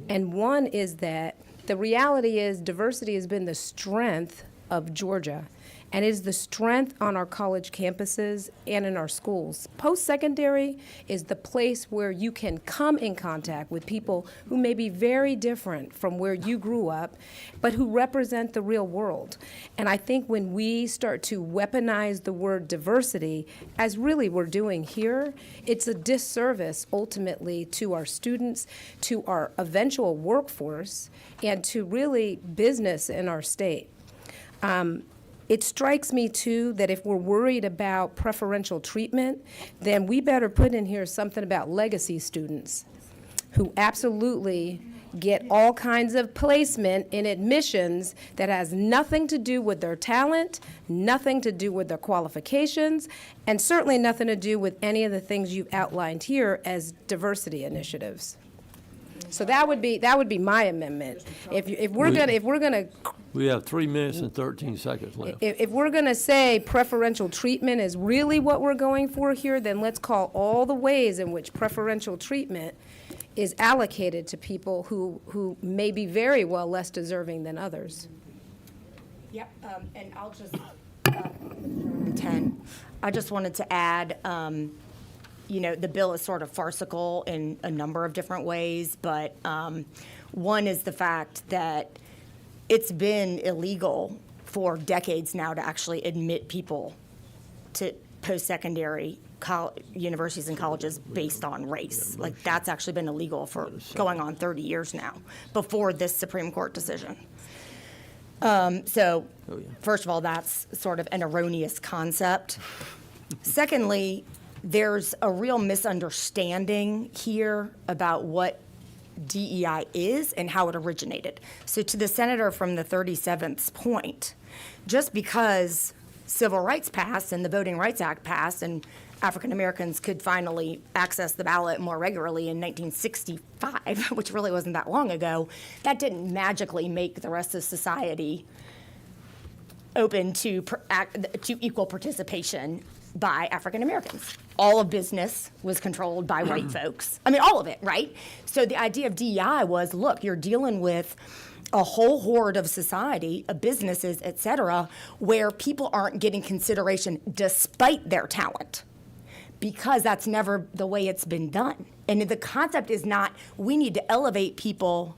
And one is that the reality is diversity has been the strength of Georgia, and it is the strength on our college campuses and in our schools. Post-secondary is the place where you can come in contact with people who may be very different from where you grew up, but who represent the real world. And I think when we start to weaponize the word diversity, as really we're doing here, it's a disservice ultimately to our students, to our eventual workforce, and to really business in our state. It strikes me, too, that if we're worried about preferential treatment, then we better put in here something about legacy students who absolutely get all kinds of placement in admissions that has nothing to do with their talent, nothing to do with their qualifications, and certainly nothing to do with any of the things you've outlined here as diversity initiatives. So that would be my amendment. If we're gonna We have 3 minutes and 13 seconds left. If we're going to say preferential treatment is really what we're going for here, then let's call all the ways in which preferential treatment is allocated to people who may be very well less deserving than others. Yep, and I'll just, 10, I just wanted to add, the bill is sort of farcical in a number of different ways, but one is the fact that it's been illegal for decades now to actually admit people to post-secondary universities and colleges based on race. Like, that's actually been illegal for going on 30 years now, before this Supreme Court decision. First of all, that's sort of an erroneous concept. Secondly, there's a real misunderstanding here about what DEI is and how it originated. So to the senator from the 37th point, just because civil rights passed and the Voting Rights Act passed and African Americans could finally access the ballot more regularly in 1965, which really wasn't that long ago, that didn't magically make the rest of society open to equal participation by African Americans. All of business was controlled by white folks. I mean, all of it, right? So the idea of DEI was, look, you're dealing with a whole horde of society, of businesses, et cetera, where people aren't getting consideration despite their talent, because that's never the way it's been done. And the concept is not, we need to elevate people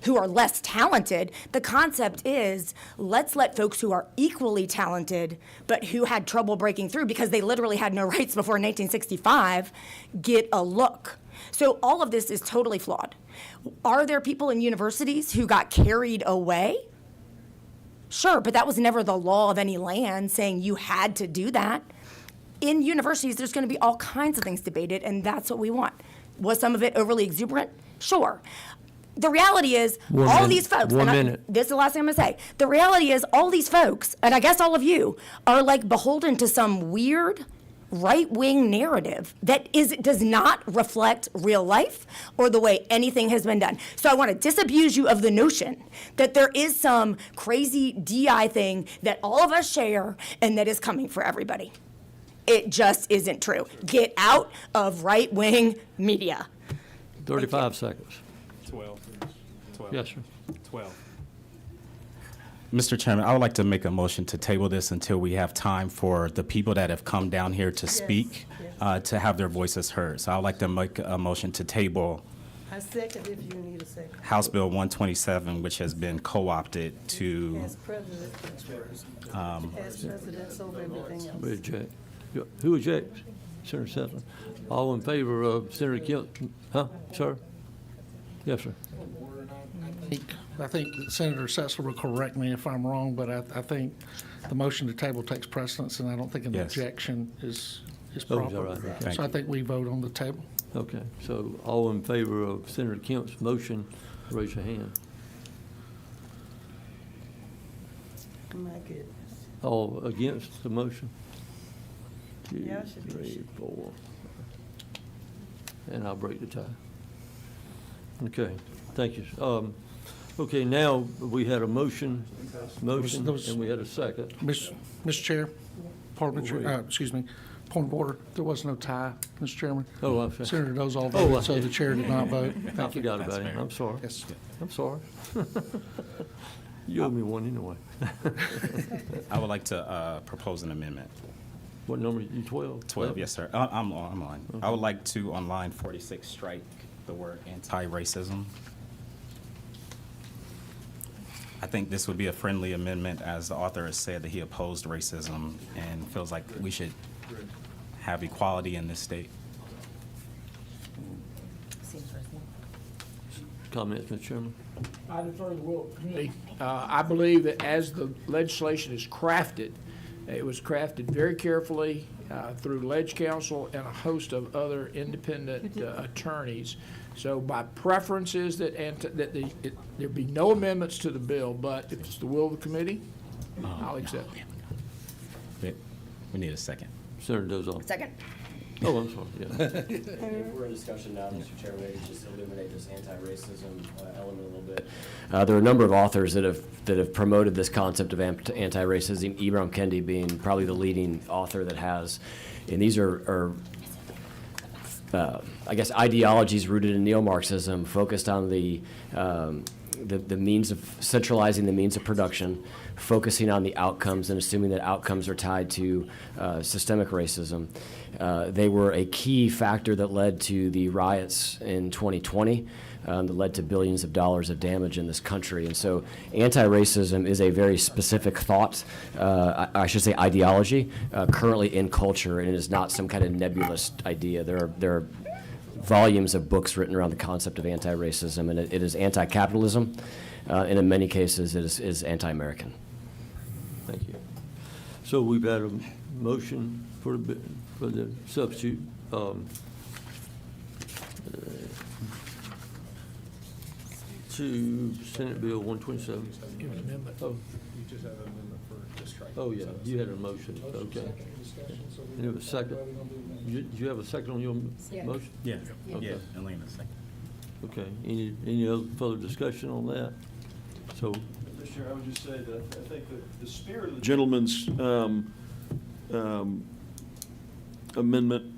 who are less talented. The concept is, let's let folks who are equally talented but who had trouble breaking through because they literally had no rights before 1965 get a look. So all of this is totally flawed. Are there people in universities who got carried away? Sure, but that was never the law of any land saying you had to do that. In universities, there's going to be all kinds of things debated, and that's what we want. Was some of it overly exuberant? Sure. The reality is, these folks, this is the last thing I'm going to say. The reality is, all these folks, and I guess all of you, are like beholden to some weird right-wing narrative that does not reflect real life or the way anything has been done. So I want to disabuse you of the notion that there is some crazy DI thing that all of us share and that is coming for everybody. It just isn't true. Get out of right-wing media. 35 seconds. 12. Yes, sir. 12. Mr. Chairman, I would like to make a motion to table this until we have time for the people that have come down here to speak, to have their voices heard. So I would like to make a motion to table I second if you need a second. House Bill 127, which has been co-opted to, As president, over everything else. We eject. Who ejects? Senator Sutton. All in favor of Senator Kemp? Huh, sir? Yes, sir. I think Senator Sessler will correct me if I'm wrong, but I think the motion to table takes precedence, and I don't think an objection is proper. All right. So I think we vote on the table. Okay, so all in favor of Senator Kemp's motion, raise your hand. My goodness. All against the motion? Yeah, it should be. 2, 3, 4. And I'll break the tie. Okay, thank you. Okay, now we had a motion, and we had a second. Mr. Chair, excuse me, point of order, there was no tie, Mr. Chairman. Oh, I'm sorry. Senator Dozal voted, so the chair did not vote. I forgot about him. I'm sorry. Yes. I'm sorry. You owe me one anyway. I would like to propose an amendment. What number, you 12? 12, yes, sir. I'm on. I would like to, on line 46, strike the word anti-racism. I think this would be a friendly amendment, as the author has said that he opposed racism and feels like we should have equality in this state. Comments, Mr. Chairman? I defer to the will of the committee. I believe that as the legislation is crafted, it was crafted very carefully through Ledge Council and a host of other independent attorneys. So my preference is that there be no amendments to the bill, but if it's the will of the committee, I'll accept it. We need a second. Senator Dozal. Second. Oh, I'm sorry, yeah. If we're in discussion now, Mr. Chairman, maybe just illuminate this anti-racism element a little bit. There are a number of authors that have promoted this concept of anti-racism, Ibram Kendi being probably the leading author that has. And these are I guess, ideologies rooted in neo-Marxism, focused on the means of centralizing the means of production, focusing on the outcomes and assuming that outcomes are tied to systemic racism. They were a key factor that led to the riots in 2020, that led to billions of dollars of damage in this country. And so anti-racism is a very specific thought, I should say ideology, currently in culture, and it is not some kind of nebulous idea. There are volumes of books written around the concept of anti-racism, and it is anti-capitalism, and in many cases it is anti-American. Thank you. So we've had a motion for the substitute. To Senate Bill 127. Give an amendment. Oh, You just have an amendment for just striking. oh yeah, you had a motion, okay. And you have a second? Did you have a second on your motion? Yeah, Okay. yeah, Elena, second. Okay, any other further discussion on that? So, Mr. Chair, I would just say that I think that the spirit of the gentleman's amendment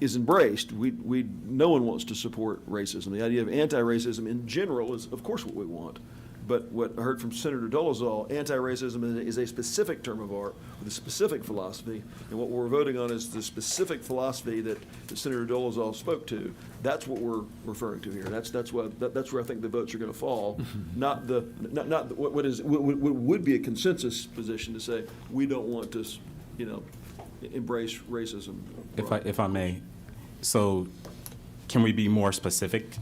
is embraced. No one wants to support racism. The idea of anti-racism in general is, of course, what we want. But what I heard from Senator Dolezal, anti-racism is a specific term of art with a specific philosophy, and what we're voting on is the specific philosophy that Senator Dolezal spoke to. That's what we're referring to here. That's where I think the votes are going to fall, not what would be a consensus position to say we don't want to, embrace racism. If I may, so can we be more specific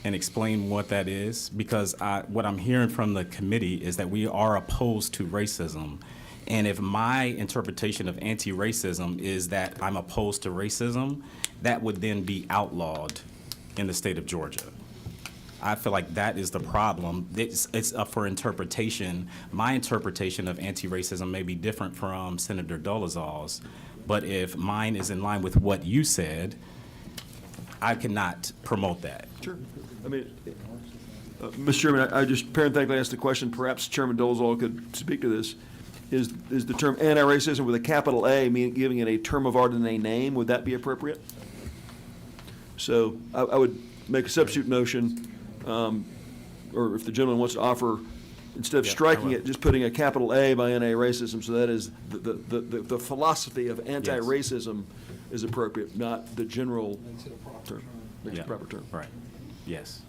and explain what that is? Because what I'm hearing from the committee is that we are opposed to racism. And if my interpretation of anti-racism is that I'm opposed to racism, that would then be outlawed in the state of Georgia. I feel like that is the problem. It's up for interpretation. My interpretation of anti-racism may be different from Senator Dolezal's, but if mine is in line with what you said, I cannot promote that. Sure. I mean, Mr. Chairman, I just parenthetically asked the question, perhaps Chairman Dolezal could speak to this. Is the term anti-racism with a capital A, meaning giving it a term of art and a name, would that be appropriate? So I would make a substitute motion, or if the gentleman wants to offer, instead of striking it, just putting a capital A by anti-racism, so that is the philosophy of anti-racism is appropriate, not the general term. Makes it a proper term. Right, yes.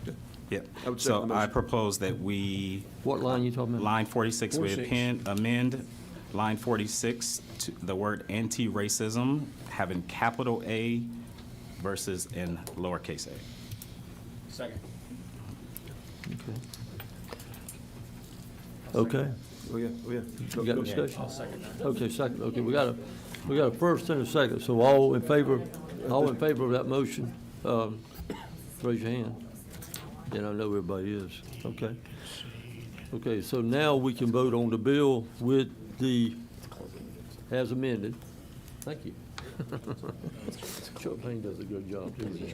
Okay. Yep. I would second So the motion. I propose that we, what line you talking about? line 46, we 46. amend line 46 to the word anti-racism, having capital A versus in lowercase a. Second. Okay. Oh, yeah, You got discussion? I'll second that. Okay, second, okay, we got a first and a second, so all in favor of that motion, raise your hand. Then I know everybody is, okay. Okay, so now we can vote on the bill with as amended. Thank you. Chopin does a good job, too.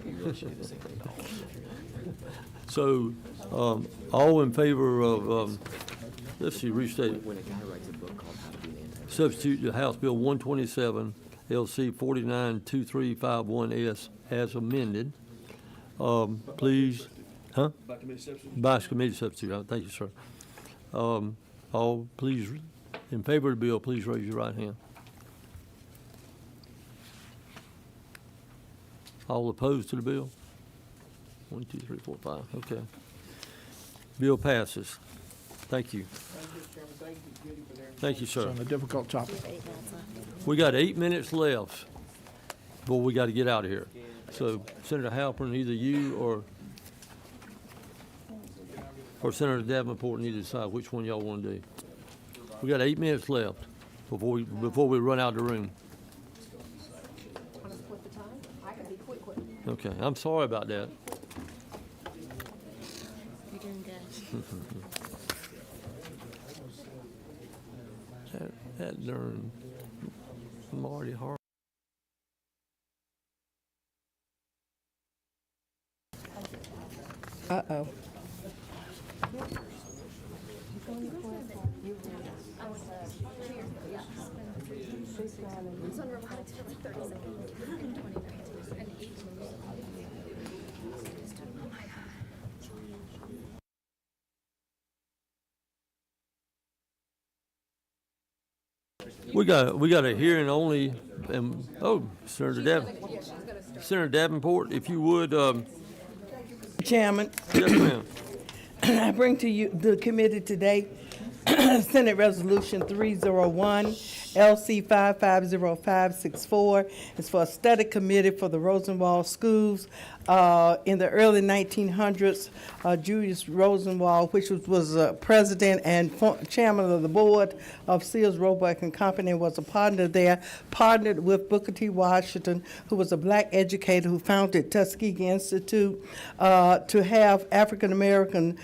So, all in favor of, let's see, restate. When a guy writes a book called How to Be an Anti-Racist. Substitute the House Bill 127, LC 492351S as amended. Please, huh? By committee substitute? By committee substitute, thank you, sir. All, please, in favor of the bill, please raise your right hand. All opposed to the bill? 1, 2, 3, 4, 5, okay. Bill passes. Thank you. Thank you, It's sir. on a difficult topic. We got 8 minutes left before we got to get out of here. So Senator Halpern, either you or Senator Davenport need to decide which one y'all want to do. We got 8 minutes left before we run out of the room. Want to split the time? I can be quick. Okay, I'm sorry about that. You're doing good. That darn Marty Hart. Uh-oh. I was on robotics for like 30 seconds. We got a hearing only, and, Senator Davenport, if you would, Chairman, yes, ma'am. I bring to you the committee today Senate Resolution 301, LC 550564. It's for a study committee for the Rosenwald schools. In the early 1900s, Julius Rosenwald, which was president and chairman of the board of Sears, Roebuck and Company, was a partner there, partnered with Booker T. Washington, who was a black educator who founded Tuskegee Institute, to have African-American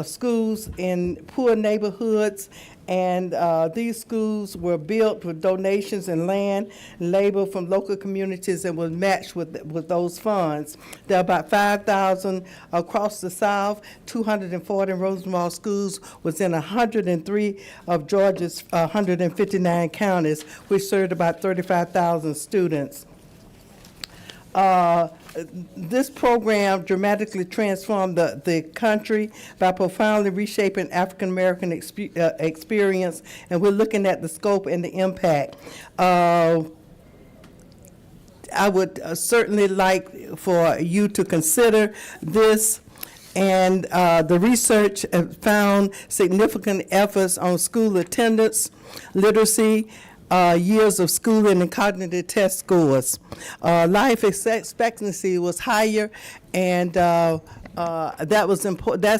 schools in poor neighborhoods. And these schools were built with donations and land, labor from local communities, and was matched with those funds. There are about 5,000 across the South, 240 Rosenwald schools within 103 of Georgia's 159 counties, which served about 35,000 students. This program dramatically transformed the country by profoundly reshaping African-American experience, and we're looking at the scope and the impact. I would certainly like for you to consider this. And the research found significant efforts on school attendance, literacy, years of schooling, and cognitive test scores. Life expectancy was higher, and that's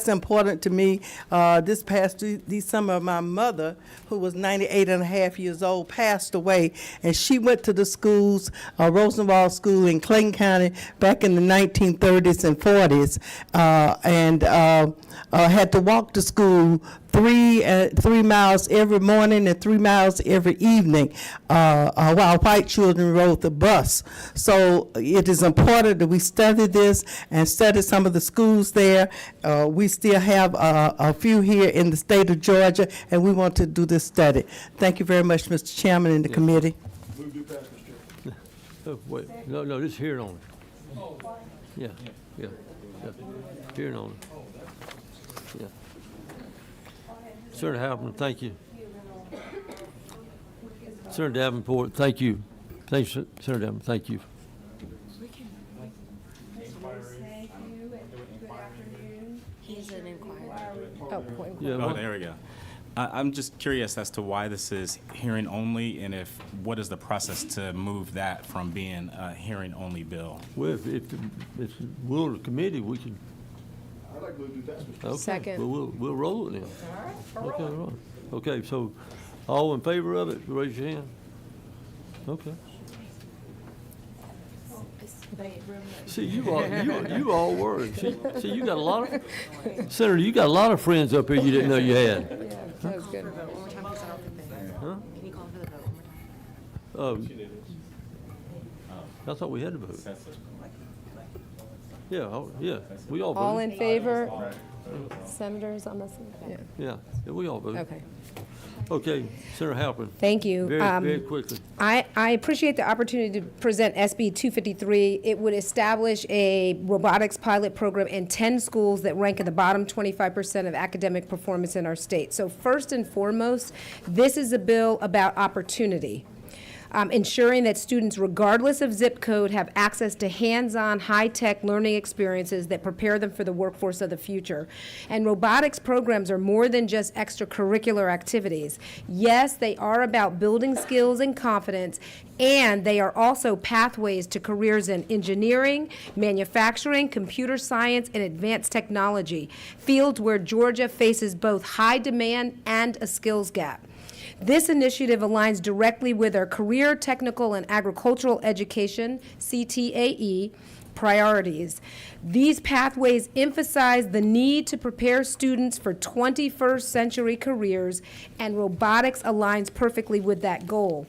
important to me. This past December, my mother, who was 98 and a half years old, passed away, and she went to the schools, Rosenwald School in Clayton County, back in the 1930s and 40s, and had to walk to school 3 miles every morning and 3 miles every evening, while white children rode the bus. So it is important that we study this and study some of the schools there. We still have a few here in the state of Georgia, and we want to do this study. Thank you very much, Mr. Chairman and the committee. Move to pass, Mr. Chairman. Oh, wait, no, this hearing only. Yeah. Hearing only. Yeah. Senator Halpern, thank you. Senator Davenport, thank you. Thanks, Senator Davenport, thank you. He's an inquirer. Yeah, Oh, there we go. I'm just curious as to why this is hearing only, and what is the process to move that from being a hearing only bill? Well, if the will of the committee, we can. I'd like to move to pass, Mr. Chairman. Okay, Second. well, we'll roll it then. Okay, roll. Okay, so all in favor of it, raise your hand. Okay. See, you all were. See, you got a lot of, Senator, you got a lot of friends up here you didn't know you had. That was good. One more time, because I don't think they. Huh? Can you call for the vote one more time? I thought we had to vote. Yeah, we all voted. All in favor? Senators on this? Yeah, we all voted. Okay. Okay, Senator Halpern. Thank you. Very quickly. I appreciate the opportunity to present SB 253. It would establish a robotics pilot program in 10 schools that rank in the bottom 25% of academic performance in our state. So first and foremost, this is a bill about opportunity. Ensuring that students, regardless of zip code, have access to hands-on, high-tech learning experiences that prepare them for the workforce of the future. And robotics programs are more than just extracurricular activities. Yes, they are about building skills and confidence, and they are also pathways to careers in engineering, manufacturing, computer science, and advanced technology, fields where Georgia faces both high demand and a skills gap. This initiative aligns directly with our career, technical, and agricultural education, CTAE, priorities. These pathways emphasize the need to prepare students for 21st century careers, and robotics aligns perfectly with that goal.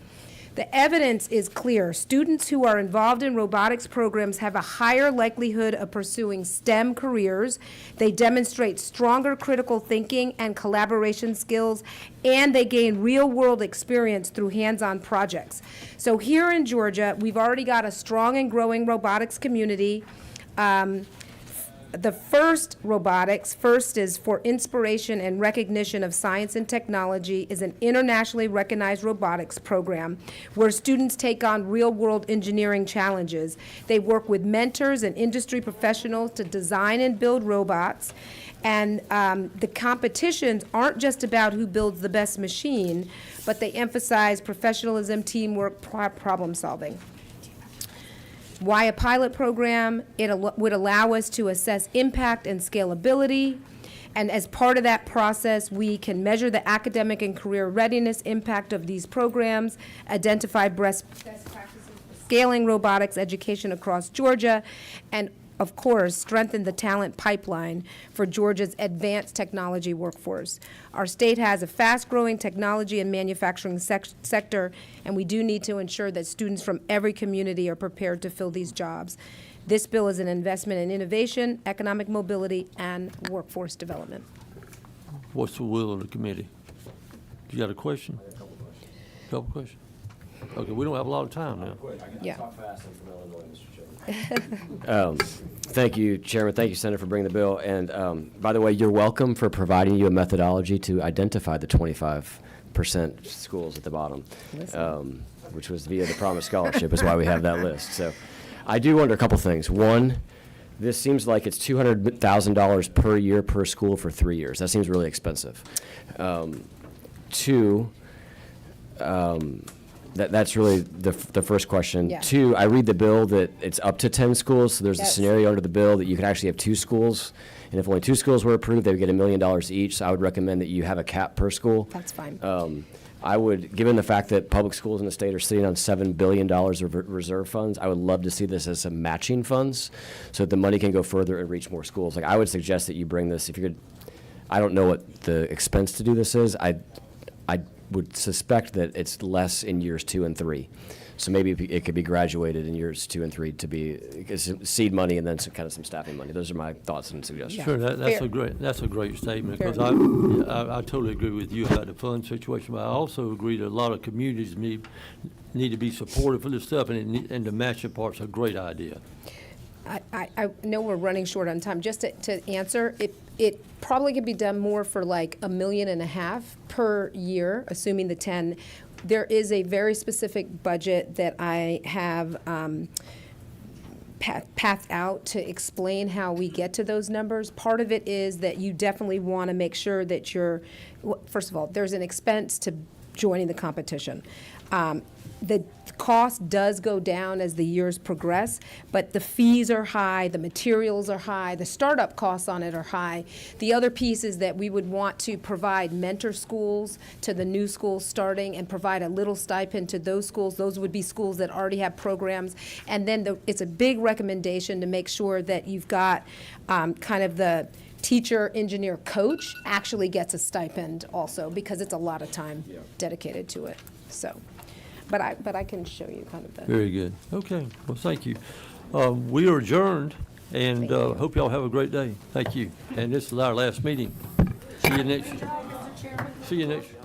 The evidence is clear. Students who are involved in robotics programs have a higher likelihood of pursuing STEM careers. They demonstrate stronger critical thinking and collaboration skills, and they gain real-world experience through hands-on projects. So here in Georgia, we've already got a strong and growing robotics community. the first robotics, first is for inspiration and recognition of science and technology, is an internationally recognized robotics program where students take on real-world engineering challenges. They work with mentors and industry professionals to design and build robots. And the competitions aren't just about who builds the best machine, but they emphasize professionalism, teamwork, problem solving. Why a pilot program? It would allow us to assess impact and scalability. And as part of that process, we can measure the academic and career readiness impact of these programs, identify best practices for scaling robotics education across Georgia, and of course, strengthen the talent pipeline for Georgia's advanced technology workforce. Our state has a fast-growing technology and manufacturing sector, and we do need to ensure that students from every community are prepared to fill these jobs. This bill is an investment in innovation, economic mobility, and workforce development. What's the will of the committee? You got a question? Couple questions? Okay, we don't have a lot of time now. Yeah. Thank you, Chairman. Thank you, Senator, for bringing the bill. And by the way, you're welcome for providing you a methodology to identify the 25% schools at the bottom, which was via the Promise Scholarship is why we have that list. So I do wonder a couple things. One, this seems like it's $200,000 per year per school for 3 years. That seems really expensive. Two, that's really the first question. Yeah. Two, I read the bill that it's up to 10 schools, so there's Yes. a scenario under the bill that you could actually have 2 schools, and if only 2 schools were approved, they would get $1 million each, so I would recommend that you have a cap per school. That's fine. I would, given the fact that public schools in the state are sitting on $7 billion of reserve funds, I would love to see this as some matching funds so that the money can go further and reach more schools. Like, I would suggest that you bring this, if you could, I don't know what the expense to do this is. I would suspect that it's less in years 2 and 3. So maybe it could be graduated in years 2 and 3 to be seed money and then some kind of some staffing money. Those are my thoughts and suggestions. Sure, that's Fair. a great statement, Fair. because I totally agree with you about the fund situation, but I also agree that a lot of communities need to be supportive for this stuff, and the matching part's a great idea. I know we're running short on time. Just to answer, it probably could be done more for like $1.5 million per year, assuming the 10. There is a very specific budget that I have pathed out to explain how we get to those numbers. Part of it is that you definitely want to make sure that first of all, there's an expense to joining the competition. The cost does go down as the years progress, but the fees are high, the materials are high, the startup costs on it are high. The other piece is that we would want to provide mentor schools to the new schools starting and provide a little stipend to those schools. Those would be schools that already have programs. And then it's a big recommendation to make sure that you've got kind of the teacher, engineer, coach actually gets a stipend also, because it's a lot of time dedicated to it. So. But I can show you kind of the. Very good. Okay, well, thank you. We are adjourned, and hope y'all have a great day. Thank you. And this is our last meeting. See you next year.